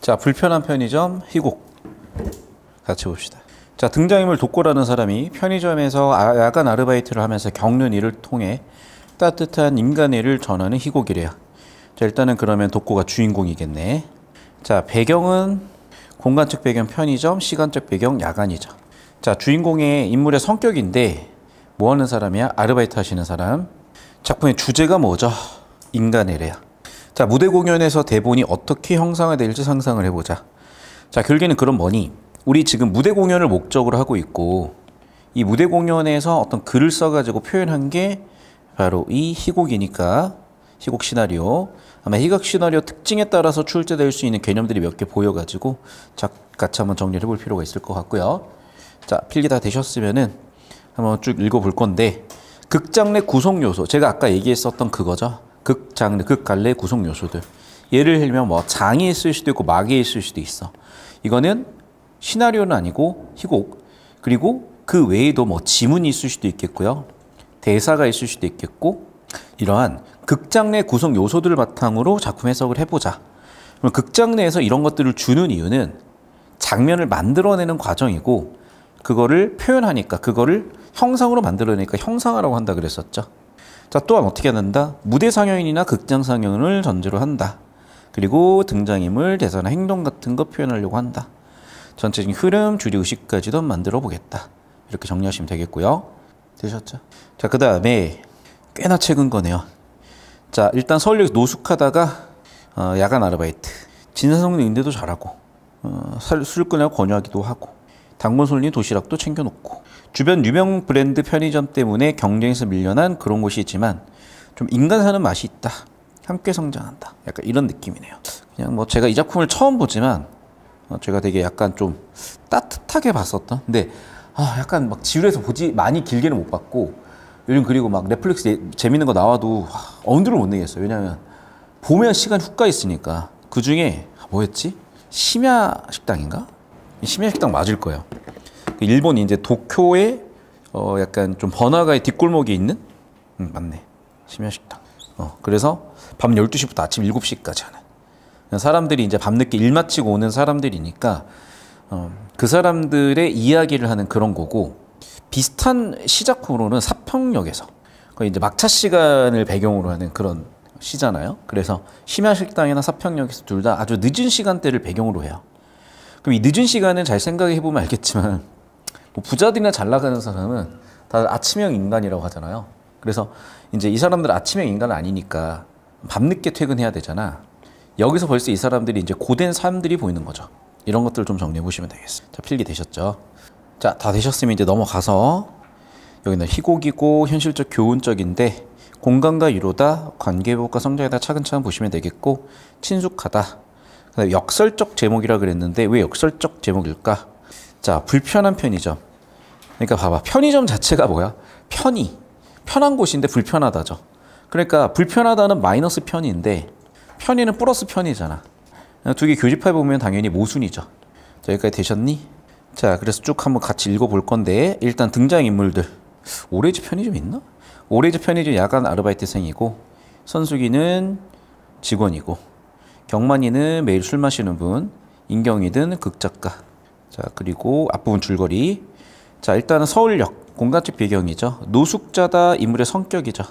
자, 불편한 편의점 희곡 같이 봅시다. 자, 등장인물 독고라는 사람이 편의점에서 야간 아르바이트를 하면서 겪는 일을 통해 따뜻한 인간애를 전하는 희곡이래요. 자, 일단은 그러면 독고가 주인공이겠네. 자, 배경은 공간적 배경 편의점, 시간적 배경 야간이죠. 자, 주인공의 인물의 성격인데 뭐 하는 사람이야? 아르바이트 하시는 사람. 작품의 주제가 뭐죠? 인간애래요. 자, 무대 공연에서 대본이 어떻게 형상화될지 상상을 해보자. 자, 결국에는 그럼 뭐니? 우리 지금 무대 공연을 목적으로 하고 있고 이 무대 공연에서 어떤 글을 써가지고 표현한 게 바로 이 희곡이니까 희곡 시나리오. 아마 희곡 시나리오 특징에 따라서 출제될 수 있는 개념들이 몇 개 보여가지고 같이 한번 정리를 해볼 필요가 있을 것 같고요. 자, 필기 다 되셨으면은 한번 쭉 읽어볼 건데 극장내 구성 요소. 제가 아까 얘기했었던 그거죠. 극장내, 극갈래 구성 요소들. 예를 들면 뭐 장이 있을 수도 있고 막이 있을 수도 있어. 이거는 시나리오는 아니고 희곡. 그리고 그 외에도 뭐 지문이 있을 수도 있겠고요. 대사가 있을 수도 있겠고 이러한 극장 내 구성 요소들을 바탕으로 작품 해석을 해보자. 그럼 극장 내에서 이런 것들을 주는 이유는 장면을 만들어내는 과정이고 그거를 표현하니까 그거를 형상으로 만들어내니까 형상화라고 한다 그랬었죠. 자, 또한 어떻게 한다? 무대 상영이나 극장 상영을 전제로 한다. 그리고 등장인물, 대사나 행동 같은 거 표현하려고 한다. 전체적인 흐름, 주리, 의식까지도 만들어 보겠다. 이렇게 정리하시면 되겠고요. 되셨죠? 자, 그 다음에 꽤나 최근 거네요. 자, 일단 서울역 노숙하다가 야간 아르바이트. 진사성님 응대도 잘하고 술 끊으라고 권유하기도 하고 당번솔님 도시락도 챙겨놓고 주변 유명 브랜드 편의점 때문에 경쟁에서 밀려난 그런 곳이지만 좀 인간 사는 맛이 있다. 함께 성장한다. 약간 이런 느낌이네요. 그냥 뭐 제가 이 작품을 처음 보지만 제가 되게 약간 좀 따뜻하게 봤었던. 근데 약간 막 지루해서 많이 길게는 못 봤고 요즘 그리고 막 넷플릭스 재밌는 거 나와도 엄두를 못 내겠어요. 왜냐면 보면 시간 훅 가 있으니까. 그 중에 뭐였지? 심야 식당인가? 심야 식당 맞을 거예요. 일본 이제 도쿄에 약간 좀 번화가의 뒷골목에 있는 맞네. 심야 식당. 그래서 밤 12시부터 아침 7시까지 하는. 사람들이 이제 밤늦게 일 마치고 오는 사람들이니까 그 사람들의 이야기를 하는 그런 거고 비슷한 시작으로는 사평역에서 거의 이제 막차 시간을 배경으로 하는 그런 시잖아요. 그래서 심야 식당이나 사평역에서 둘 다 아주 늦은 시간대를 배경으로 해요. 그럼 이 늦은 시간은 잘 생각해 보면 알겠지만 뭐 부자들이나 잘 나가는 사람은 다들 아침형 인간이라고 하잖아요. 그래서 이제 이 사람들은 아침형 인간은 아니니까 밤늦게 퇴근해야 되잖아. 여기서 벌써 이 사람들이 이제 고된 삶들이 보이는 거죠. 이런 것들 좀 정리해 보시면 되겠습니다. 자, 필기 되셨죠? 자, 다 되셨으면 이제 넘어가서 여기는 희곡이고 현실적 교훈적인데 공간과 위로다, 관계회복과 성장이다 차근차근 보시면 되겠고 친숙하다. 그다음에 역설적 제목이라 그랬는데 왜 역설적 제목일까? 자, 불편한 편의점. 그러니까 봐봐. 편의점 자체가 뭐야? 편한 곳인데 불편하다죠. 그러니까 불편하다는 마이너스 편인데 편의는 플러스 편이잖아. 두 개 교집합해 보면 당연히 모순이죠. 자, 여기까지 되셨니? 자, 그래서 쭉 한번 같이 읽어볼 건데 일단 등장인물들. 오래지 편의점 있나? 오래지 편의점 야간 아르바이트생이고 선숙이는 직원이고 경만이는 매일 술 마시는 분, 인경이든 극작가. 자, 그리고 앞부분 줄거리. 자, 일단은 서울역 공간적 배경이죠. 노숙자다 인물의 성격이죠.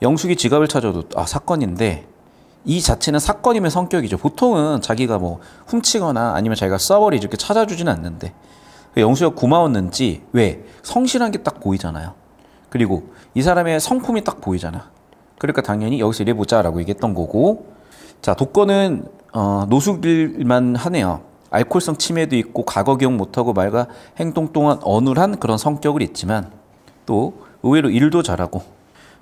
영숙이 지갑을 찾아도 사건인데 이 자체는 사건이면 성격이죠. 보통은 자기가 뭐 훔치거나 아니면 자기가 써버리 이렇게 찾아주지는 않는데 영수가 고마웠는지 왜? 성실한 게 딱 보이잖아요. 그리고 이 사람의 성품이 딱 보이잖아. 그러니까 당연히 여기서 이래보자 라고 얘기했던 거고 자, 독거는 노숙일만 하네요. 알코올성 치매도 있고 과거 기억 못하고 말과 행동 동안 어눌한 그런 성격을 있지만 또 의외로 일도 잘하고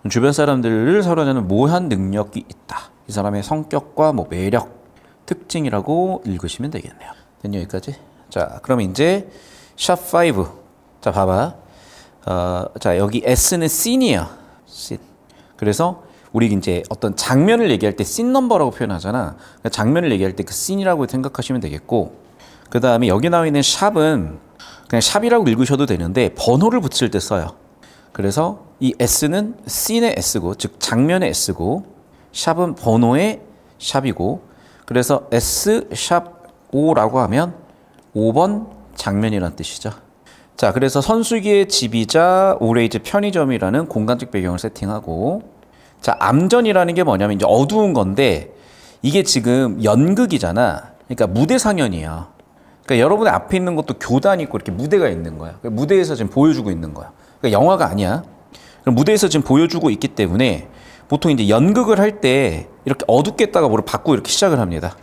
주변 사람들을 사로잡는 모한 능력이 있다. 이 사람의 성격과 뭐 매력, 특징이라고 읽으시면 되겠네요. 됐냐, 여기까지? 자, 그럼 이제 샵5. 자, 봐봐. 자, 여기 S는 씬이야. 씬. 그래서 우리 이제 어떤 장면을 얘기할 때 씬 넘버라고 표현하잖아. 그러니까 장면을 얘기할 때 그 씬이라고 생각하시면 되겠고 그 다음에 여기 나와 있는 샵은 그냥 샵이라고 읽으셔도 되는데 번호를 붙일 때 써요. 그래서 이 S는 씬의 S고 즉 장면의 S고 샵은 번호의 샵이고 그래서 S 샵 O라고 하면 5번 장면이란 뜻이죠. 자, 그래서 선수기의 집이자 오레이즈 편의점이라는 공간적 배경을 세팅하고, 자, 암전이라는 게 뭐냐면 이제 어두운 건데 이게 지금 연극이잖아. 그러니까 무대 상연이야. 그러니까 여러분의 앞에 있는 것도 교단이 있고 이렇게 무대가 있는 거야. 그러니까 무대에서 지금 보여주고 있는 거야. 그러니까 영화가 아니야. 그럼 무대에서 지금 보여주고 있기 때문에 보통 이제 연극을 할 때 이렇게 어둡겠다가 뭐를 받고 이렇게 시작을 합니다.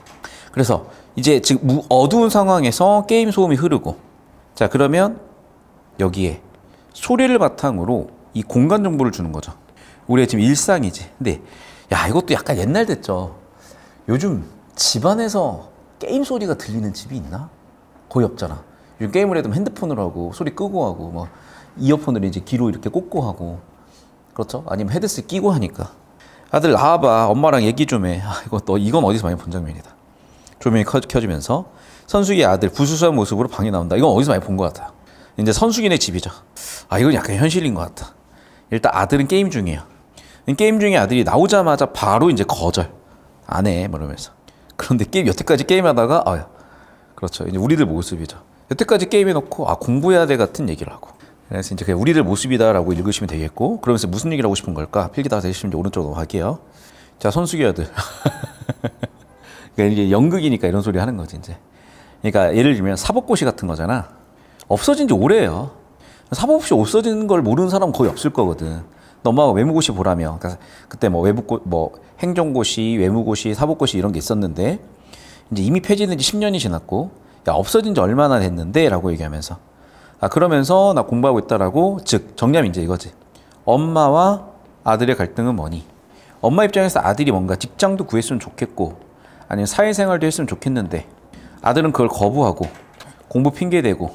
그래서 이제 지금 어두운 상황에서 게임 소음이 흐르고, 자, 그러면 여기에 소리를 바탕으로 이 공간 정보를 주는 거죠. 우리가 지금 일상이지. 근데 야, 이것도 약간 옛날 됐죠. 요즘 집안에서 게임 소리가 들리는 집이 있나? 거의 없잖아. 요즘 게임을 해도 핸드폰으로 하고 소리 끄고 하고 뭐 이어폰을 이제 귀로 이렇게 꽂고 하고, 그렇죠? 아니면 헤드셋 끼고 하니까. 아들 나와봐, 엄마랑 얘기 좀 해. 아, 이건 어디서 많이 본 장면이다. 조명이 켜지면서 선숙이의 아들 부수수한 모습으로 방에 나온다. 이건 어디서 많이 본 것 같아요. 이제 선숙이네 집이죠. 아, 이건 약간 현실인 것 같다. 일단 아들은 게임 중이에요. 게임 중에 아들이 나오자마자 바로 이제 거절. 안 해, 이러면서. 그런데 여태까지 게임하다가, 그렇죠. 이제 우리들 모습이죠. 여태까지 게임해놓고, 공부해야 돼 같은 얘기를 하고. 그래서 이제 그냥 우리들 모습이다라고 읽으시면 되겠고, 그러면서 무슨 얘기를 하고 싶은 걸까? 필기다가 되시면 이제 오른쪽으로 넘어갈게요. 자, 선숙이 아들. 그러니까 이게 연극이니까 이런 소리 하는 거지, 이제. 그러니까 예를 들면 사법고시 같은 거잖아. 없어진 지 오래예요. 사법고시 없어진 걸 모르는 사람은 거의 없을 거거든. 엄마가 외무고시 보라며. 그러니까 그때 뭐 행정고시, 외무고시, 사법고시 이런 게 있었는데, 이제 이미 폐지된 지 10년이 지났고, 야, 없어진 지 얼마나 됐는데? 라고 얘기하면서. 그러면서 나 공부하고 있다라고, 즉, 정리하면 이제 이거지. 엄마와 아들의 갈등은 뭐니? 엄마 입장에서 아들이 뭔가 직장도 구했으면 좋겠고, 아니면 사회생활도 했으면 좋겠는데, 아들은 그걸 거부하고, 공부 핑계대고,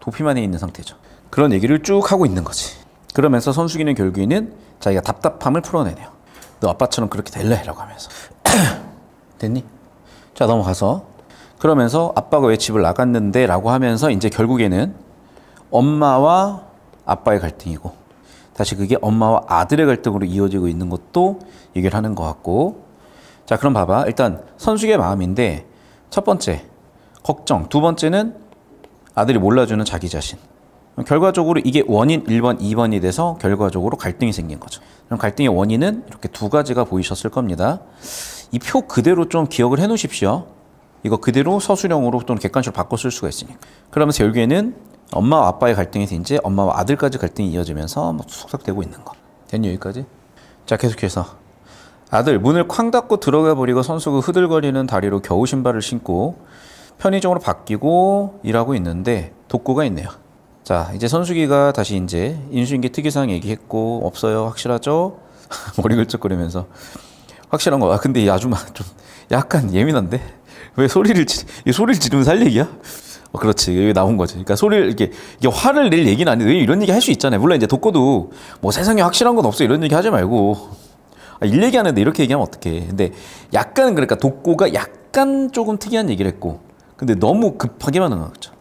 도피만 해 있는 상태죠. 그런 얘기를 쭉 하고 있는 거지. 그러면서 선숙이는 결국에는 자기가 답답함을 풀어내네요. 너 아빠처럼 그렇게 될래? 라고 하면서. 됐니? 자, 넘어가서. 그러면서 아빠가 왜 집을 나갔는데? 라고 하면서 이제 결국에는 엄마와 아빠의 갈등이고, 다시 그게 엄마와 아들의 갈등으로 이어지고 있는 것도 얘기를 하는 것 같고. 자, 그럼 봐봐. 일단 선숙의 마음인데, 첫 번째, 걱정. 두 번째는 아들이 몰라주는 자기 자신. 결과적으로 이게 원인 1번, 2번이 돼서 결과적으로 갈등이 생긴 거죠. 그럼 갈등의 원인은 이렇게 두 가지가 보이셨을 겁니다. 이 표 그대로 좀 기억을 해 놓으십시오. 이거 그대로 서술형으로 또는 객관식으로 바꿔 쓸 수가 있으니까. 그러면서 결국에는 엄마와 아빠의 갈등에서 이제 엄마와 아들까지 갈등이 이어지면서 속삭되고 있는 거. 됐니, 여기까지? 자, 계속해서. 아들, 문을 쾅 닫고 들어가 버리고 선수가 흐들거리는 다리로 겨우 신발을 신고 편의점으로 바뀌고 일하고 있는데 독고가 있네요. 자, 이제 선숙이가 다시 이제 인수인계 특이사항 얘기했고, 없어요, 확실하죠? 머리 긁적거리면서 확실한 거. 근데 이 아줌마 좀 약간 예민한데 왜 소리를 지르면 살 얘기야? 그렇지, 여기 나온 거지. 그러니까 소리를 이게 화를 낼 얘기는 아닌데 왜 이런 얘기 할 수 있잖아요. 물론 이제 독고도 뭐 세상에 확실한 건 없어 이런 얘기 하지 말고, 일 얘기하는데 이렇게 얘기하면 어떡해. 근데 약간, 그러니까 독고가 약간 조금 특이한 얘기를 했고, 근데 너무 급하게만 한 거죠.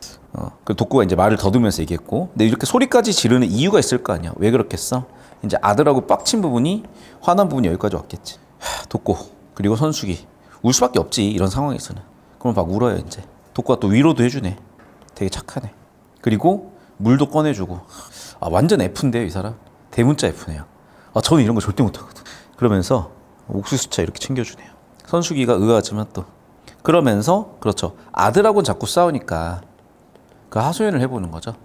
그 독고가 이제 말을 더듬으면서 얘기했고, 근데 이렇게 소리까지 지르는 이유가 있을 거 아니야. 왜 그렇겠어? 이제 아들하고 빡친 부분이, 화난 부분이 여기까지 왔겠지. 독고 그리고 선숙이 울 수밖에 없지, 이런 상황에서는. 그럼 막 울어요. 이제 독고가 또 위로도 해주네. 되게 착하네. 그리고 물도 꺼내주고. 완전 F인데요, 이 사람. 대문자 F네요. 저는 이런 거 절대 못하거든. 그러면서 옥수수차 이렇게 챙겨주네요. 선숙이가 의아하지만 또. 그러면서 그렇죠, 아들하고는 자꾸 싸우니까 그 하소연을 해보는 거죠.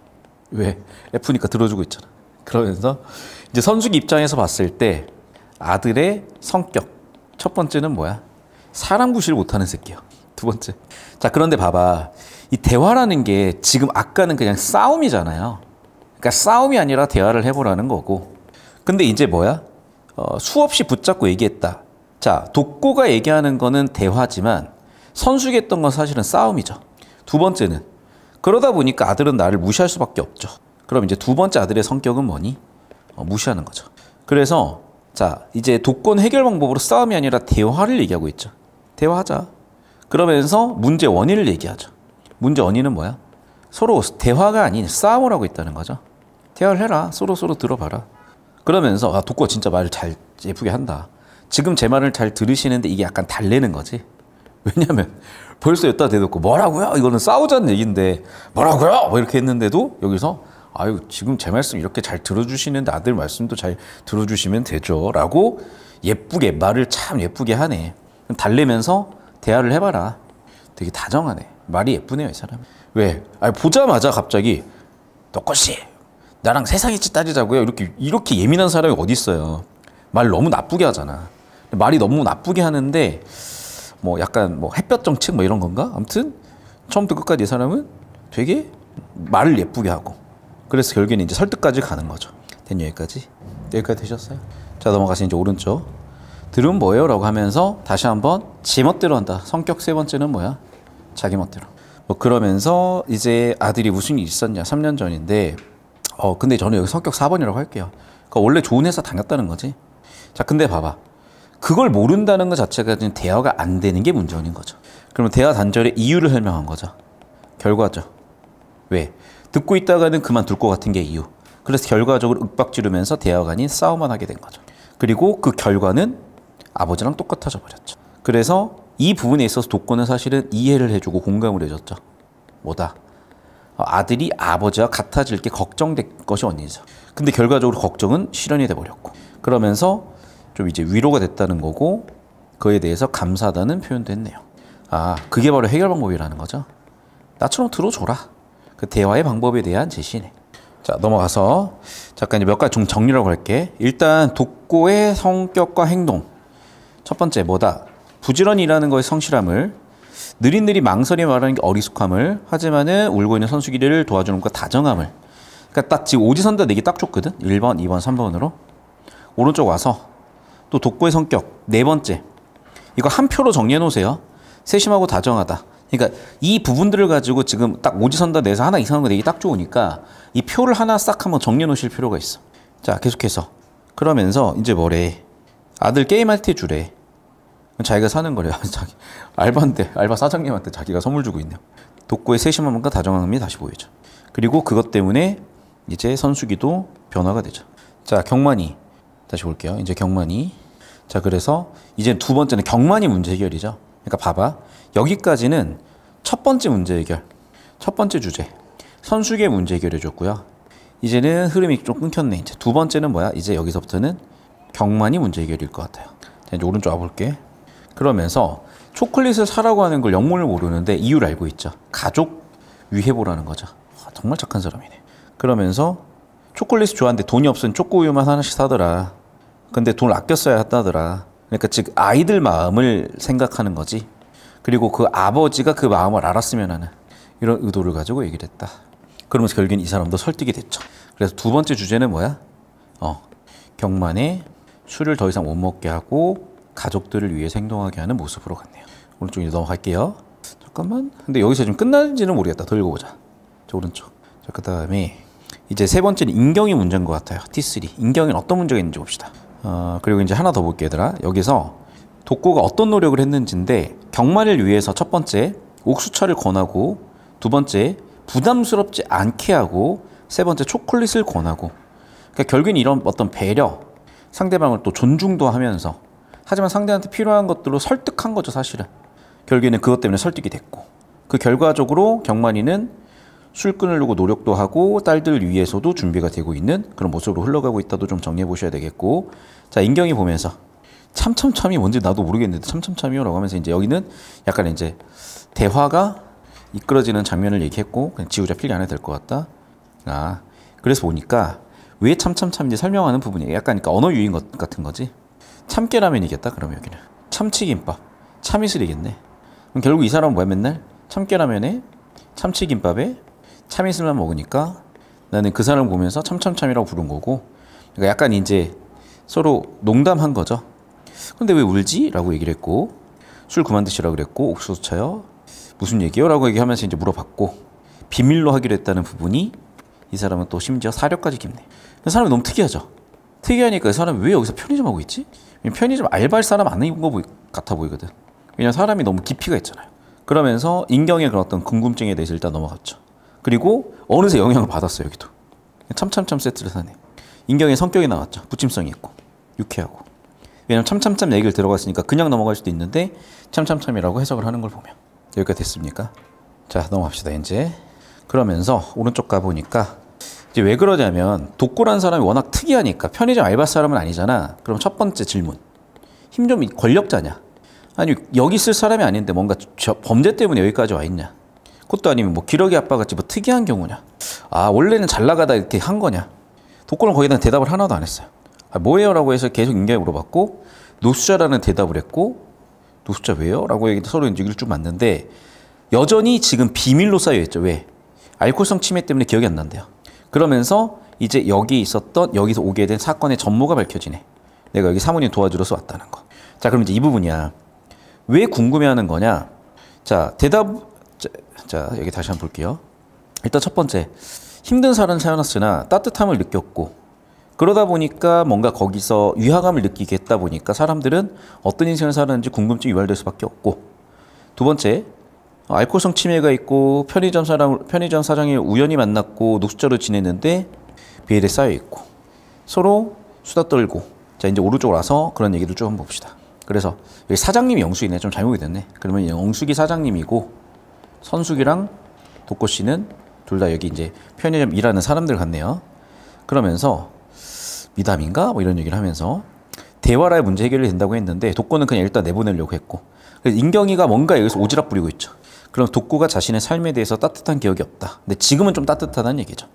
왜? F니까 들어주고 있잖아. 그러면서 이제 선숙이 입장에서 봤을 때 아들의 성격, 첫 번째는 뭐야? 사람 구실 못하는 새끼야. 두 번째. 자, 그런데 봐봐. 이 대화라는 게 지금 아까는 그냥 싸움이잖아요. 그러니까 싸움이 아니라 대화를 해보라는 거고. 근데 이제 뭐야? 수없이 붙잡고 얘기했다. 자, 독고가 얘기하는 거는 대화지만 선숙이 했던 건 사실은 싸움이죠. 두 번째는, 그러다 보니까 아들은 나를 무시할 수밖에 없죠. 그럼 이제 두 번째 아들의 성격은 뭐니? 무시하는 거죠. 그래서 자, 이제 독권 해결 방법으로 싸움이 아니라 대화를 얘기하고 있죠. 대화하자. 그러면서 문제 원인을 얘기하죠. 문제 원인은 뭐야? 서로 대화가 아닌 싸움을 하고 있다는 거죠. 대화를 해라. 서로 들어봐라. 그러면서 독고가 진짜 말을 잘 예쁘게 한다. 지금 제 말을 잘 들으시는데 이게 약간 달래는 거지. 왜냐면 벌써 여기다 대놓고 뭐라고요? 이거는 싸우자는 얘기인데 뭐라고요? 뭐 이렇게 했는데도 여기서 아유 지금 제 말씀 이렇게 잘 들어주시는데 아들 말씀도 잘 들어주시면 되죠 라고 예쁘게 말을 참 예쁘게 하네. 달래면서 대화를 해봐라. 되게 다정하네. 말이 예쁘네요 이 사람. 왜? 아니 보자마자 갑자기 덕거씨 나랑 세상이치 따지자고요. 이렇게 예민한 사람이 어디 있어요. 말 너무 나쁘게 하잖아. 말이 너무 나쁘게 하는데 뭐 약간 뭐 햇볕 정책 뭐 이런 건가? 아무튼 처음부터 끝까지 이 사람은 되게 말을 예쁘게 하고 그래서 결국에는 이제 설득까지 가는 거죠. 된 여기까지? 여기까지 되셨어요? 자 넘어가서 이제 오른쪽 들은 뭐예요? 라고 하면서 다시 한번 지 멋대로 한다. 성격 세 번째는 뭐야? 자기 멋대로. 뭐 그러면서 이제 아들이 무슨 일 있었냐 3년 전인데 근데 저는 여기 성격 4번이라고 할게요. 그러니까 원래 좋은 회사 다녔다는 거지. 자 근데 봐봐. 그걸 모른다는 것 자체가 지금 대화가 안 되는 게 문제인 거죠. 그러면 대화 단절의 이유를 설명한 거죠. 결과죠. 왜? 듣고 있다가는 그만둘 것 같은 게 이유. 그래서 결과적으로 윽박지르면서 대화가 아닌 싸움만 하게 된 거죠. 그리고 그 결과는 아버지랑 똑같아져 버렸죠. 그래서 이 부분에 있어서 독고는 사실은 이해를 해주고 공감을 해줬죠. 뭐다? 아들이 아버지와 같아질 게 걱정된 것이 언니죠. 근데 결과적으로 걱정은 실현이 돼버렸고 그러면서 좀 이제 위로가 됐다는 거고 그에 대해서 감사하다는 표현도 했네요. 아 그게 바로 해결 방법이라는 거죠. 나처럼 들어줘라. 그 대화의 방법에 대한 제시네. 자 넘어가서 잠깐 이제 몇 가지 좀 정리라고 할게. 일단 독고의 성격과 행동. 첫 번째 뭐다? 부지런히 일하는 거의 성실함을 느릿느릿 망설이 말하는 게 어리숙함을 하지만은 울고 있는 선수기를 도와주는 것과 다정함을. 그러니까 딱 지금 오지선다 내기 딱 좋거든. 1번, 2번, 3번으로. 오른쪽 와서 또 독고의 성격 네 번째. 이거 한 표로 정리해 놓으세요. 세심하고 다정하다. 그러니까 이 부분들을 가지고 지금 딱 오지선다 내서 하나 이상한 거 내기 딱 좋으니까 이 표를 하나 싹 한번 정리해 놓으실 필요가 있어. 자 계속해서 그러면서 이제 뭐래. 아들 게임할 때 주래. 자기가 사는 거래요. 자기 알바인데 알바 사장님한테 자기가 선물 주고 있네요. 독고의 세심함과 다정함이 다시 보이죠. 그리고 그것 때문에 이제 선수기도 변화가 되죠. 자 경만이 다시 볼게요. 이제 경만이 자 그래서 이제 두 번째는 경만이 문제 해결이죠. 그러니까 봐봐 여기까지는 첫 번째 문제 해결 첫 번째 주제 선수기의 문제 해결해 줬고요. 이제는 흐름이 좀 끊겼네. 이제 두 번째는 뭐야? 이제 여기서부터는 경만이 문제 해결일 것 같아요. 자, 이제 오른쪽 와볼게. 그러면서 초콜릿을 사라고 하는 걸 영문을 모르는데 이유를 알고 있죠. 가족 위해보라는 거죠. 정말 착한 사람이네. 그러면서 초콜릿을 좋아하는데 돈이 없으니 초코우유만 하나씩 사더라. 근데 돈을 아껴 써야 한다더라. 그러니까 즉 아이들 마음을 생각하는 거지. 그리고 그 아버지가 그 마음을 알았으면 하는 이런 의도를 가지고 얘기를 했다. 그러면서 결국엔 이 사람도 설득이 됐죠. 그래서 두 번째 주제는 뭐야? 경만의 술을 더 이상 못 먹게 하고 가족들을 위해서 행동하게 하는 모습으로 갔네요. 오른쪽 이제 넘어갈게요. 잠깐만. 근데 여기서 좀 끝날지는 모르겠다. 더 읽어보자. 자, 오른쪽. 자, 그 다음에 이제 세 번째는 인경이 문제인 것 같아요. T3. 인경에는 어떤 문제가 있는지 봅시다. 그리고 이제 하나 더 볼게요, 얘들아. 여기서 독고가 어떤 노력을 했는지인데 경만을 위해서 첫 번째 옥수차를 권하고 두 번째 부담스럽지 않게 하고 세 번째 초콜릿을 권하고 그러니까 결국엔 이런 어떤 배려 상대방을 또 존중도 하면서 하지만 상대한테 필요한 것들로 설득한 거죠 사실은. 결국에는 그것 때문에 설득이 됐고 그 결과적으로 경만이는 술 끊으려고 노력도 하고 딸들 위해서도 준비가 되고 있는 그런 모습으로 흘러가고 있다도 좀 정리해 보셔야 되겠고 자 인경이 보면서 참참참이 뭔지 나도 모르겠는데 참참참이요 라고 하면서 이제 여기는 약간 이제 대화가 이끌어지는 장면을 얘기했고 그냥 지우자 필기 안 해도 될 것 같다. 그래서 보니까 왜 참참참인지 설명하는 부분이 약간 그러니까 언어 유인 같은 거지. 참깨라면이겠다. 그러면 여기는 참치김밥 참이슬이겠네. 그럼 결국 이 사람은 뭐야? 맨날 참깨라면에 참치김밥에 참이슬만 먹으니까 나는 그 사람을 보면서 참참참이라고 부른 거고 그러니까 약간 이제 서로 농담한 거죠. 근데 왜 울지? 라고 얘기를 했고 술 그만 드시라고 그랬고 옥수수차요? 무슨 얘기요? 라고 얘기하면서 이제 물어봤고 비밀로 하기로 했다는 부분이 이 사람은 또 심지어 사려까지 깊네. 그 사람이 너무 특이하죠. 특이하니까 이 사람이 왜 여기서 편의점 하고 있지? 편의점 알바할 사람 아닌 거 같아 보이거든. 왜냐면 사람이 너무 깊이가 있잖아요. 그러면서 인경의 그런 어떤 궁금증에 대해서 일단 넘어갔죠. 그리고 어느새 영향을 받았어요. 여기도 참참참 세트를 사네. 인경의 성격이 나왔죠. 부침성이 있고 유쾌하고 왜냐면 참참참 얘기를 들어갔으니까 그냥 넘어갈 수도 있는데 참참참이라고 해석을 하는 걸 보면 여기까지 됐습니까? 자, 넘어갑시다. 이제 그러면서 오른쪽 가보니까 이제 왜 그러냐면 독고라는 사람이 워낙 특이하니까 편의점 알바 사람은 아니잖아. 그럼 첫 번째 질문, 힘 좀 권력자냐? 아니 여기 있을 사람이 아닌데 뭔가 범죄 때문에 여기까지 와 있냐? 그것도 아니면 뭐 기러기 아빠 같이 뭐 특이한 경우냐? 아 원래는 잘 나가다 이렇게 한 거냐? 독고는 거기다 대답을 하나도 안 했어요. 아, 뭐예요? 라고 해서 계속 인경이 물어봤고 노숙자라는 대답을 했고 노숙자 왜요? 라고 서로 얘기를 쭉 맞는데 여전히 지금 비밀로 쌓여있죠. 왜? 알코올성 치매 때문에 기억이 안 난대요. 그러면서 이제 여기 있었던 여기서 오게 된 사건의 전모가 밝혀지네. 내가 여기 사모님 도와주러서 왔다는 거. 자 그럼 이제 이 부분이야. 왜 궁금해하는 거냐? 자 자 여기 다시 한번 볼게요. 일단 첫 번째 힘든 삶은 살았으나 따뜻함을 느꼈고 그러다 보니까 뭔가 거기서 위화감을 느끼게 했다 보니까 사람들은 어떤 인생을 살았는지 궁금증이 유발될 수밖에 없고 두 번째 알코올성 치매가 있고 편의점 사장이 우연히 만났고 노숙자로 지냈는데 비엘에 쌓여 있고 서로 수다 떨고 자 이제 오른쪽으로 와서 그런 얘기를 쭉 한번 봅시다. 그래서 여기 사장님이 영숙이네. 좀 잘못이 됐네. 그러면 영숙이 사장님이고 선숙이랑 독고 씨는 둘 다 여기 이제 편의점 일하는 사람들 같네요. 그러면서 미담인가? 뭐 이런 얘기를 하면서 대화라의 문제 해결이 된다고 했는데 독고는 그냥 일단 내보내려고 했고 그래서 인경이가 뭔가 여기서 오지랖 부리고 있죠. 그럼 독고가 자신의 삶에 대해서 따뜻한 기억이 없다. 근데 지금은 좀 따뜻하다는 얘기죠.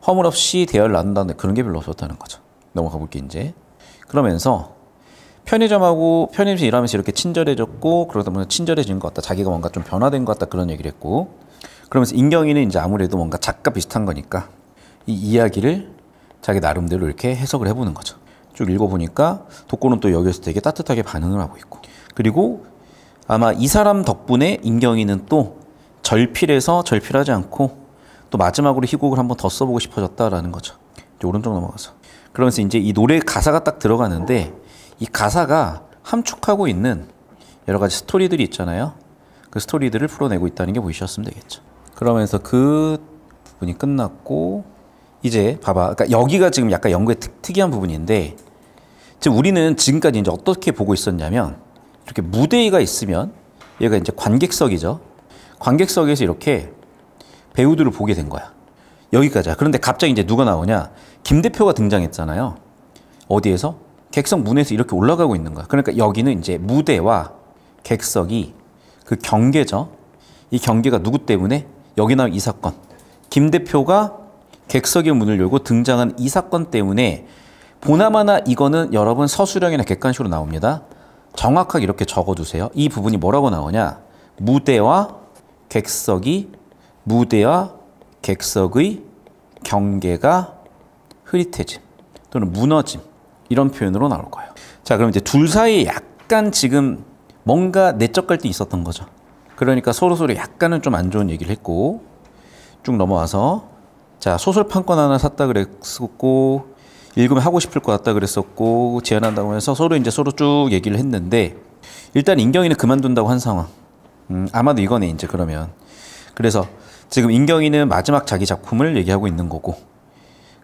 허물 없이 대화를 나눈다는데 그런 게 별로 없었다는 거죠. 넘어가 볼게 이제. 그러면서 편의점에서 일하면서 이렇게 친절해졌고 그러다 보면 친절해진 것 같다. 자기가 뭔가 좀 변화된 것 같다. 그런 얘기를 했고 그러면서 인경이는 이제 아무래도 뭔가 작가 비슷한 거니까 이 이야기를 자기 나름대로 이렇게 해석을 해보는 거죠. 쭉 읽어보니까 독고는 또 여기서 되게 따뜻하게 반응을 하고 있고 그리고 아마 이 사람 덕분에 인경이는 또 절필하지 않고 또 마지막으로 희곡을 한번 더 써보고 싶어졌다라는 거죠. 이제 오른쪽 넘어가서 그러면서 이제 이 노래 가사가 딱 들어가는데 이 가사가 함축하고 있는 여러 가지 스토리들이 있잖아요. 그 스토리들을 풀어내고 있다는 게 보이셨으면 되겠죠. 그러면서 그 부분이 끝났고 이제 봐봐. 그러니까 여기가 지금 약간 연구의 특이한 부분인데 지금 우리는 지금까지 이제 어떻게 보고 있었냐면 이렇게 무대가 있으면 얘가 이제 관객석이죠. 관객석에서 이렇게 배우들을 보게 된 거야. 여기까지야. 그런데 갑자기 이제 누가 나오냐? 김 대표가 등장했잖아요. 어디에서? 객석 문에서 이렇게 올라가고 있는 거야. 그러니까 여기는 이제 무대와 객석이 그 경계죠. 이 경계가 누구 때문에? 여기 나온 이 사건. 김 대표가 객석의 문을 열고 등장한 이 사건 때문에 보나마나 이거는 여러분 서술형이나 객관식으로 나옵니다. 정확하게 이렇게 적어두세요. 이 부분이 뭐라고 나오냐? 무대와 객석의 경계가 흐릿해짐 또는 무너짐 이런 표현으로 나올 거예요. 자, 그럼 이제 둘 사이에 약간 지금 뭔가 내적 갈등이 있었던 거죠. 그러니까 서로 약간은 좀 안 좋은 얘기를 했고 쭉 넘어와서 자 소설 판권 하나 샀다 그랬었고 읽으면 하고 싶을 것 같다 그랬었고 제안한다고 해서 서로 쭉 얘기를 했는데 일단 인경이는 그만둔다고 한 상황. 아마도 이거네 이제 그러면. 그래서 지금 인경이는 마지막 자기 작품을 얘기하고 있는 거고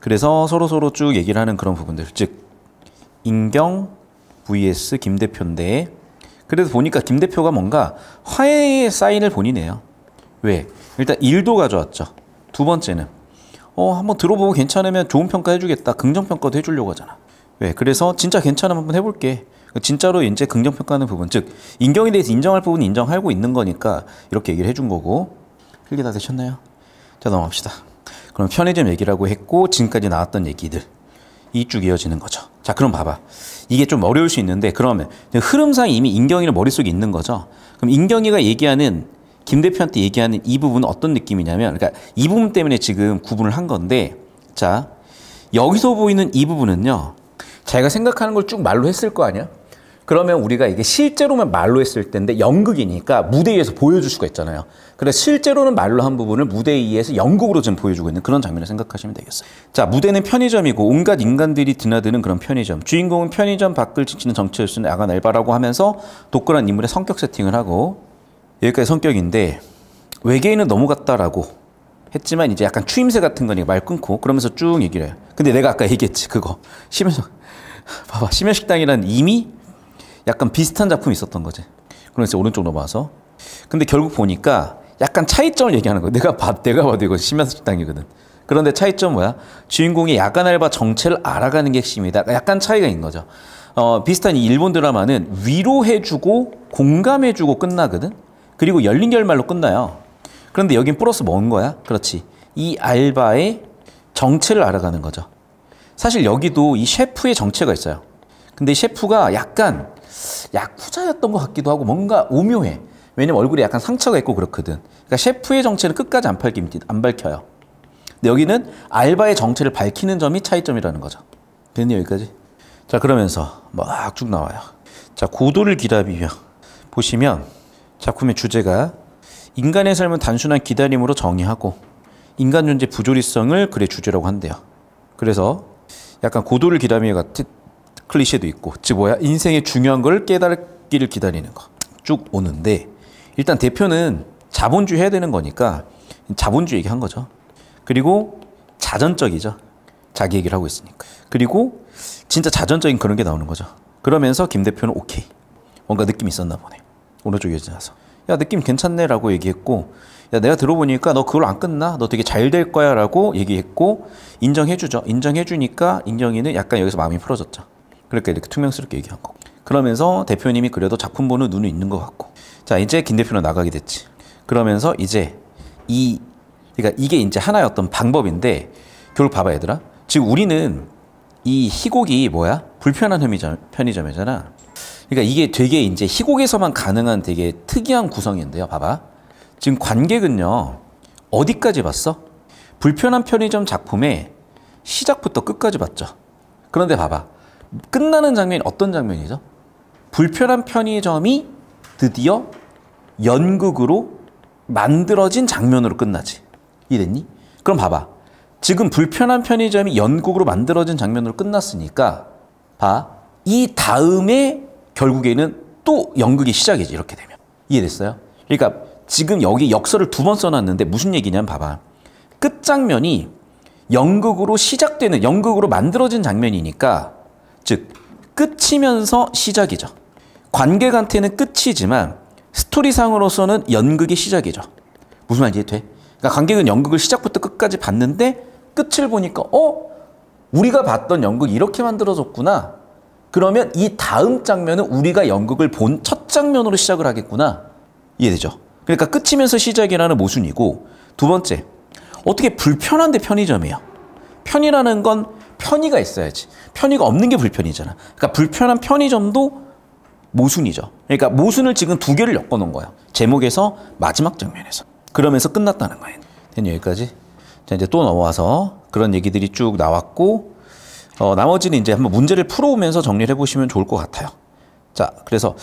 그래서 서로 쭉 얘기를 하는 그런 부분들 즉 인경 vs 김 대표인데 그래서 보니까 김 대표가 뭔가 화해의 사인을 본이네요. 왜? 일단 일도 가져왔죠. 두 번째는 한번 들어보고 괜찮으면 좋은 평가 해주겠다. 긍정평가도 해주려고 하잖아. 왜? 그래서 진짜 괜찮으면 한번 해볼게. 진짜로 이제 긍정평가하는 부분 즉 인경에 대해서 인정할 부분은 인정하고 있는 거니까 이렇게 얘기를 해준 거고 필기 다 되셨나요? 자 넘어갑시다. 그럼 편의점 얘기라고 했고 지금까지 나왔던 얘기들 이 쭉 이어지는 거죠. 자 그럼 봐봐. 이게 좀 어려울 수 있는데 그러면 흐름상 이미 인경이는 머릿속에 있는 거죠. 그럼 인경이가 얘기하는 김 대표한테 얘기하는 이 부분은 어떤 느낌이냐면 그러니까 이 부분 때문에 지금 구분을 한 건데 자 여기서 보이는 이 부분은요. 자기가 생각하는 걸 쭉 말로 했을 거 아니야? 그러면 우리가 이게 실제로만 말로 했을 때인데 연극이니까 무대 위에서 보여줄 수가 있잖아요. 그래서 실제로는 말로 한 부분을 무대 위에서 연극으로 좀 보여주고 있는 그런 장면을 생각하시면 되겠어요. 자, 무대는 편의점이고 온갖 인간들이 드나드는 그런 편의점. 주인공은 편의점 밖을 지키는 정체를 야간 알바라고 하면서 독고란 인물의 성격 세팅을 하고 여기까지 성격인데 외계인은 넘어갔다라고 했지만 이제 약간 추임새 같은 거니까 말 끊고 그러면서 쭉 얘기를 해요. 근데 내가 아까 얘기했지 그거 봐봐 심야식당이란 이미 약간 비슷한 작품이 있었던 거지. 그래서 오른쪽 넘어와서. 근데 결국 보니까 약간 차이점을 얘기하는 거야. 내가 봐도 이거 심야서 식당이거든. 그런데 차이점 뭐야? 주인공이 야간 알바 정체를 알아가는 게 핵심이다. 약간 차이가 있는 거죠. 비슷한 이 일본 드라마는 위로해주고 공감해주고 끝나거든. 그리고 열린 결말로 끝나요. 그런데 여긴 플러스 뭔 거야? 그렇지. 이 알바의 정체를 알아가는 거죠. 사실 여기도 이 셰프의 정체가 있어요. 근데 이 셰프가 약간 야쿠자였던 것 같기도 하고 뭔가 오묘해. 왜냐면 얼굴에 약간 상처가 있고 그렇거든. 그러니까 셰프의 정체는 끝까지 안 밝혀요. 근데 여기는 알바의 정체를 밝히는 점이 차이점이라는 거죠. 됐니 여기까지? 자, 그러면서 막 쭉 나와요. 자, 고도를 기다리며 보시면 작품의 주제가 인간의 삶은 단순한 기다림으로 정의하고 인간 존재 부조리성을 글의 주제라고 한대요. 그래서 약간 고도를 기다리며 같은 클리셰도 있고, 즉 뭐야? 인생의 중요한 걸 깨닫기를 기다리는 거. 쭉 오는데 일단 대표는 자본주의 해야 되는 거니까 자본주의 얘기한 거죠. 그리고 자전적이죠. 자기 얘기를 하고 있으니까. 그리고 진짜 자전적인 그런 게 나오는 거죠. 그러면서 김 대표는 오케이. 뭔가 느낌이 있었나 보네. 오른쪽 여자라서. 야, 느낌 괜찮네 라고 얘기했고, 야, 내가 들어보니까 너 그걸로 안 끝나? 너 되게 잘 될 거야 라고 얘기했고, 인정해주죠. 인정해주니까 인경이는 약간 여기서 마음이 풀어졌죠. 그러니까 이렇게 투명스럽게 얘기한 거고. 그러면서 대표님이 그래도 작품 보는 눈이 있는 것 같고. 자, 이제 김 대표는 나가게 됐지. 그러면서 이제 그러니까 이게 이제 하나의 어떤 방법인데, 결국 봐봐 얘들아. 지금 우리는 이 희곡이 뭐야? 불편한 편의점이잖아. 그러니까 이게 되게 이제 희곡에서만 가능한 되게 특이한 구성인데요. 봐봐. 지금 관객은요, 어디까지 봤어? 불편한 편의점 작품의 시작부터 끝까지 봤죠. 그런데 봐봐. 끝나는 장면이 어떤 장면이죠? 불편한 편의점이 드디어 연극으로 만들어진 장면으로 끝나지. 이해됐니? 그럼 봐봐. 지금 불편한 편의점이 연극으로 만들어진 장면으로 끝났으니까 봐. 이 다음에 결국에는 또 연극이 시작이지. 이렇게 되면. 이해됐어요? 그러니까 지금 여기 역설을 2번 써놨는데 무슨 얘기냐면 봐봐. 끝장면이 연극으로 시작되는, 연극으로 만들어진 장면이니까, 즉 끝이면서 시작이죠. 관객한테는 끝이지만 스토리상으로서는 연극의 시작이죠. 무슨 말인지 돼? 그러니까 관객은 연극을 시작부터 끝까지 봤는데 끝을 보니까 우리가 봤던 연극이 이렇게 만들어졌구나. 그러면 이 다음 장면은 우리가 연극을 본 첫 장면으로 시작을 하겠구나. 이해되죠? 그러니까 끝이면서 시작이라는 모순이고, 두 번째, 어떻게 불편한데 편의점이에요? 편이라는 건 편의가 있어야지. 편의가 없는 게 불편이잖아. 그러니까 불편한 편의점도 모순이죠. 그러니까 모순을 지금 2개를 엮어놓은 거야. 제목에서 마지막 장면에서. 그러면서 끝났다는 거예요. 됐니 여기까지? 자, 이제 또 넘어와서 그런 얘기들이 쭉 나왔고, 나머지는 이제 한번 문제를 풀어오면서 정리를 해보시면 좋을 것 같아요. 자, 그래서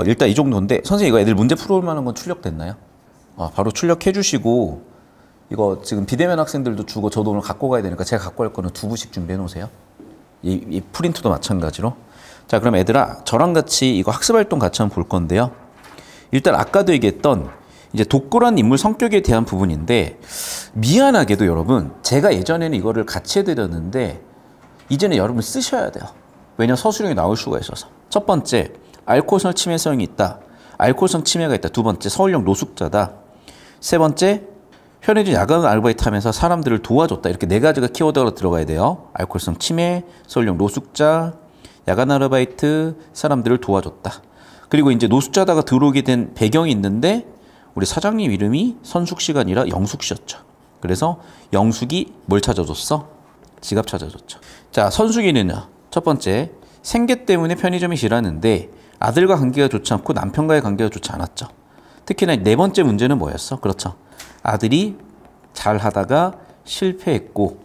일단 이 정도인데, 선생님 이거 애들 문제 풀어올 만한 건 출력됐나요? 바로 출력해 주시고, 이거 지금 비대면 학생들도 주고 저도 오늘 갖고 가야 되니까 제가 갖고 갈 거는 2부씩 준비해 놓으세요. 이 프린트도 마찬가지로. 자, 그럼 애들아, 저랑 같이 이거 학습활동 같이 한번 볼 건데요. 일단 아까도 얘기했던 이제 독고란 인물 성격에 대한 부분인데, 미안하게도 여러분, 제가 예전에는 이거를 같이 해드렸는데 이제는 여러분 쓰셔야 돼요. 왜냐면 서술형이 나올 수가 있어서. 첫 번째, 알코올성 치매성이 있다. 알코올성 치매가 있다. 두 번째, 서울형 노숙자다. 세 번째, 편의점 야간 아르바이트 하면서 사람들을 도와줬다. 이렇게 4가지가 키워드로 들어가야 돼요. 알코올성 치매, 서울형 노숙자, 야간 아르바이트, 사람들을 도와줬다. 그리고 이제 노숙자다가 들어오게 된 배경이 있는데, 우리 사장님 이름이 선숙 씨가 아니라 영숙 씨였죠. 그래서 영숙이 뭘 찾아줬어? 지갑 찾아줬죠. 자, 선숙이는요. 첫 번째, 생계 때문에 편의점이 싫었는데 아들과 관계가 좋지 않고 남편과의 관계가 좋지 않았죠. 특히나 4번째 문제는 뭐였어? 그렇죠. 아들이 잘 하다가 실패했고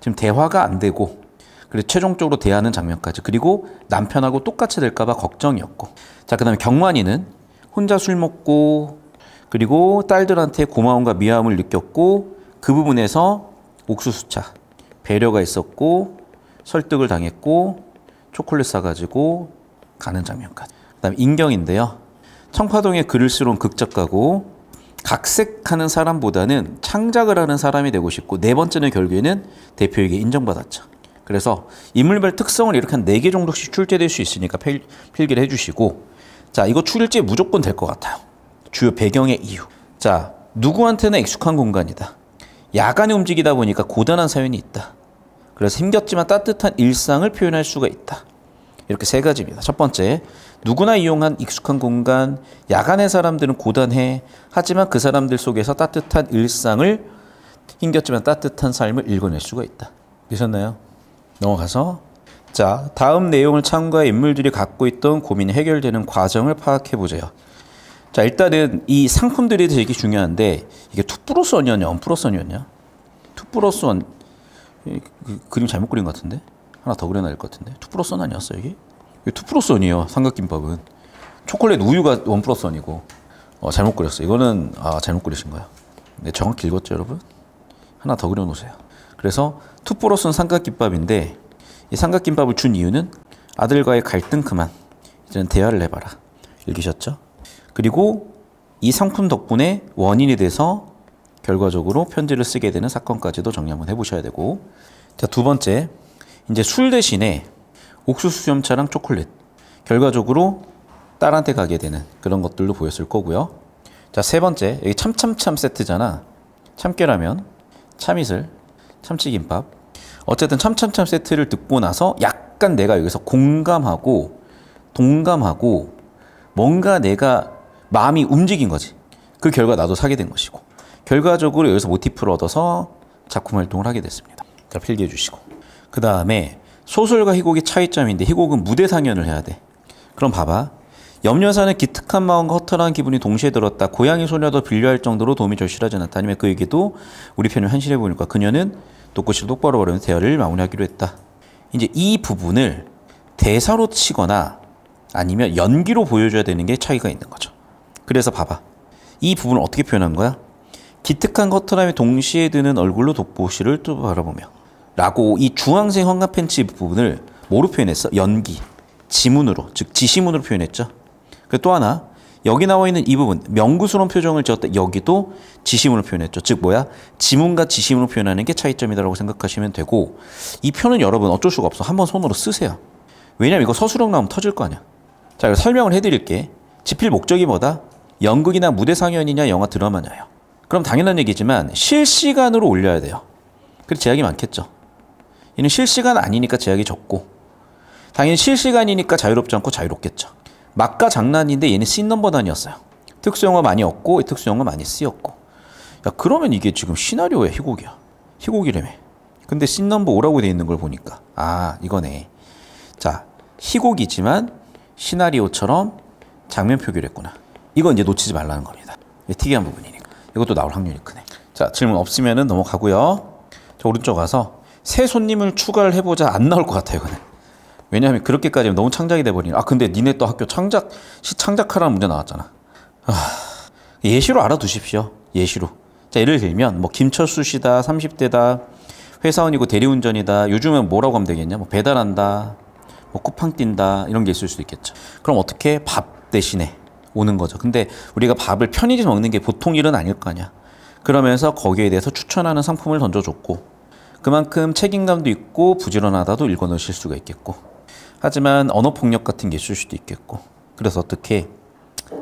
지금 대화가 안 되고, 그리고 최종적으로 대하는 장면까지. 그리고 남편하고 똑같이 될까 봐 걱정이었고. 자, 그 다음에 경환이는 혼자 술 먹고, 그리고 딸들한테 고마움과 미안함을 느꼈고, 그 부분에서 옥수수차, 배려가 있었고, 설득을 당했고, 초콜릿 사가지고 가는 장면까지. 그 다음에 인경인데요. 청파동에 글을 쓰러온 극작가고, 각색하는 사람보다는 창작을 하는 사람이 되고 싶고, 4번째는 결국에는 대표에게 인정받았죠. 그래서 인물별 특성을 이렇게 한 4개 정도씩 출제될 수 있으니까 필기를 해주시고, 자, 이거 출제 무조건 될 것 같아요. 주요 배경의 이유. 자, 누구한테나 익숙한 공간이다. 야간에 움직이다 보니까 고단한 사연이 있다. 그래서 힘겹지만 따뜻한 일상을 표현할 수가 있다. 이렇게 3가지입니다. 첫 번째, 누구나 이용한 익숙한 공간, 야간의 사람들은 고단해. 하지만 그 사람들 속에서 따뜻한 일상을, 힘겹지만 따뜻한 삶을 읽어낼 수가 있다. 되셨나요? 넘어가서, 자, 다음 내용을 참고해 인물들이 갖고 있던 고민이 해결되는 과정을 파악해 보세요. 자, 일단은 이 상품들이 되게 중요한데, 이게 2+1이었냐 1+1이었냐? 2+1, 그림 잘못 그린 것 같은데? 하나 더 그려놔야 될 것 같은데? 2+1 아니었어요 이게? 이게 2+1이에요 삼각김밥은. 초콜릿 우유가 1+1이고 잘못 그렸어요. 이거는 잘못 그리신 거야. 네, 정확히 읽었죠 여러분? 하나 더 그려놓으세요. 그래서 2+1 삼각김밥인데, 이 삼각김밥을 준 이유는 아들과의 갈등 그만, 이제는 대화를 해봐라. 읽으셨죠? 그리고 이 상품 덕분에 원인이 돼서 결과적으로 편지를 쓰게 되는 사건까지도 정리 한번 해보셔야 되고, 자, 2번째, 이제 술 대신에 옥수수 수염차랑 초콜릿, 결과적으로 딸한테 가게 되는 그런 것들도 보였을 거고요. 자, 3번째, 여기 참참참 세트잖아. 참깨라면, 참이슬, 참치김밥. 어쨌든 참참참 세트를 듣고 나서 약간 내가 여기서 공감하고 동감하고 뭔가 내가 마음이 움직인 거지. 그 결과 나도 사게 된 것이고, 결과적으로 여기서 모티프를 얻어서 작품 활동을 하게 됐습니다. 자, 필기해 주시고, 그 다음에 소설과 희곡의 차이점인데, 희곡은 무대 상연을 해야 돼. 그럼 봐봐. 염려사는 기특한 마음과 허탈한 기분이 동시에 들었다. 고양이 소녀도 빌려할 정도로 도움이 절실하지 않았다. 아니면 그에게도 우리 편을 현실해 보니까 그녀는 독고씨를 똑바로 바르면서 대화를 마무리하기로 했다. 이제 이 부분을 대사로 치거나 아니면 연기로 보여줘야 되는 게 차이가 있는 거죠. 그래서 봐봐. 이 부분을 어떻게 표현한 거야? 기특한 허탈함이 동시에 드는 얼굴로 독고씨를 또 바라보며 라고, 이 주황색 황가팬츠 부분을 뭐로 표현했어? 연기, 지문으로, 즉 지시문으로 표현했죠. 그 또 하나, 여기 나와 있는 이 부분, 명구스러운 표정을 지었다. 여기도 지시문으로 표현했죠. 즉 뭐야? 지문과 지시문으로 표현하는 게 차이점이다라고 생각하시면 되고, 이 표는 여러분 어쩔 수가 없어. 한번 손으로 쓰세요. 왜냐면 이거 서술형 나오면 터질 거 아니야. 자, 이거 설명을 해드릴게. 집필 목적이 뭐다? 연극이나 무대 상연이냐 영화 드라마냐요. 그럼 당연한 얘기지만 실시간으로 올려야 돼요. 그래서 제약이 많겠죠. 얘는 실시간 아니니까 제약이 적고, 당연히 실시간이니까 자유롭지 않고 자유롭겠죠. 막가 장난인데 얘는 씬넘버 단위였어요. 특수영화 많이 없고 특수영화 많이 쓰였고. 야, 그러면 이게 지금 시나리오야 희곡이야. 희곡이라며. 근데 씬넘버 5라고 돼 있는 걸 보니까 이거네. 자, 희곡이지만 시나리오처럼 장면 표기를 했구나. 이건 이제 놓치지 말라는 겁니다. 특이한 부분이니까. 이것도 나올 확률이 크네. 자, 질문 없으면 넘어가고요. 자, 오른쪽 가서 새 손님을 추가를 해보자. 안 나올 것 같아요 이거는. 왜냐하면 그렇게까지 너무 창작이 돼버리니. 근데 니네 또 학교 창작하라는 문제 나왔잖아. 예시로 알아두십시오. 예시로. 자, 예를 들면 뭐 김철수 씨다, 30대다, 회사원이고 대리운전이다. 요즘은 뭐라고 하면 되겠냐? 뭐 배달한다, 뭐 쿠팡 뛴다, 이런 게 있을 수도 있겠죠. 그럼 어떻게? 밥 대신에 오는 거죠. 근데 우리가 밥을 편의점 먹는 게 보통 일은 아닐 거 아니야. 그러면서 거기에 대해서 추천하는 상품을 던져줬고, 그만큼 책임감도 있고 부지런하다도 읽어놓으실 수가 있겠고, 하지만 언어폭력 같은 게 있을 수도 있겠고, 그래서 어떻게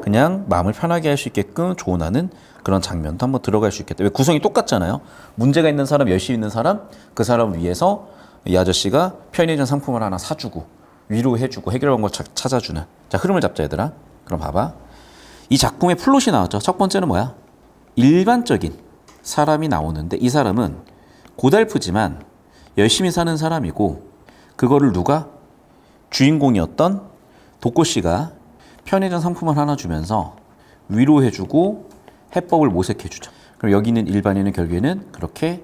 그냥 마음을 편하게 할 수 있게끔 조언하는 그런 장면도 한번 들어갈 수 있겠다. 왜 구성이 똑같잖아요. 문제가 있는 사람, 열심히 있는 사람, 그 사람을 위해서 이 아저씨가 편의점 상품을 하나 사주고 위로해주고 해결 방법을 찾아주는. 자, 흐름을 잡자 얘들아. 그럼 봐봐. 이 작품의 플롯이 나왔죠. 첫 번째는 뭐야? 일반적인 사람이 나오는데, 이 사람은 고달프지만 열심히 사는 사람이고, 그거를 누가? 주인공이었던 독고씨가 편의점 상품을 하나 주면서 위로해주고 해법을 모색해주죠. 그럼 여기 있는 일반인은 결국에는 그렇게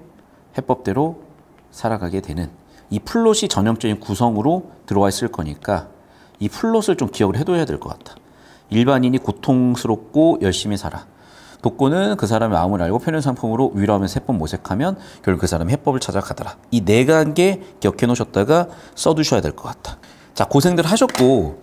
해법대로 살아가게 되는, 이 플롯이 전형적인 구성으로 들어와 있을 거니까 이 플롯을 좀 기억을 해둬야 될 것 같다. 일반인이 고통스럽고 열심히 살아. 독고는 그 사람의 마음을 알고 편의점 상품으로 위로하면서 해법 모색하면 결국 그 사람이 해법을 찾아가더라. 이 4단계 기억해 놓으셨다가 써두셔야 될 것 같다. 자, 고생들 하셨고,